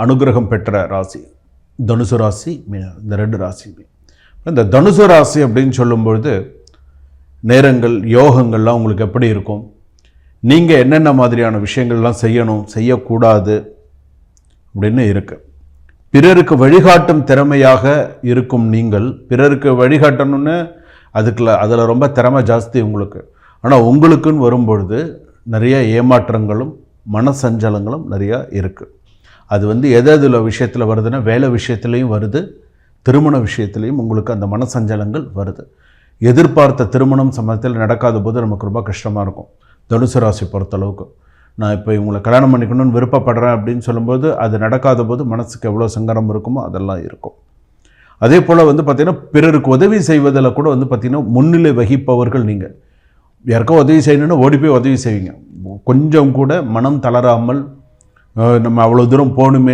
அனுகிரகம் பெற்ற ராசி தனுசு ராசி, மீனம், இந்த 2 ராசியுமே. இந்த தனுசு ராசி அப்படின்னு சொல்லும்பொழுது நேரங்கள் யோகங்கள்லாம் உங்களுக்கு எப்படி இருக்கும், நீங்கள் என்னென்ன மாதிரியான விஷயங்கள்லாம் செய்யணும் செய்யக்கூடாது அப்படின்னு இருக்குது. பிறருக்கு வழிகாட்டும் திறமையாக இருக்கும் நீங்கள், பிறருக்கு வழிகாட்டணும்னு அதில் ரொம்ப திறமை ஜாஸ்தி உங்களுக்கு. ஆனால் உங்களுக்குன்னு வரும்பொழுது நிறைய ஏமாற்றங்களும் மனசஞ்சலங்களும் நிறையா இருக்குது. அது எதில் விஷயத்தில் வருதுன்னா வேலை விஷயத்துலேயும் வருது, திருமண விஷயத்துலேயும் உங்களுக்கு அந்த மனசஞ்சலங்கள் வருது. எதிர்பார்த்த திருமணம் சமயத்தில் நடக்காத போது நமக்கு ரொம்ப கஷ்டமாக இருக்கும். தனுசு ராசி பொறுத்தளவுக்கு நான் இப்போ இவங்களை கல்யாணம் பண்ணிக்கணும்னு விருப்பப்படுறேன் அப்படின்னு சொல்லும்போது அது நடக்காத போது மனசுக்கு எவ்வளோ சங்கடம் இருக்குமோ அதெல்லாம் இருக்கும். அதே போல் பார்த்திங்கன்னா பிறருக்கு உதவி செய்வதில் கூட பார்த்திங்கன்னா முன்னிலை வகிப்பவர்கள் நீங்கள். யாருக்கோ உதவி செய்யணுன்னா ஓடி போய் உதவி செய்வீங்க. கொஞ்சம் கூட மனம் தளராமல் நம்ம அவ்வளோ தூரம் போகணுமே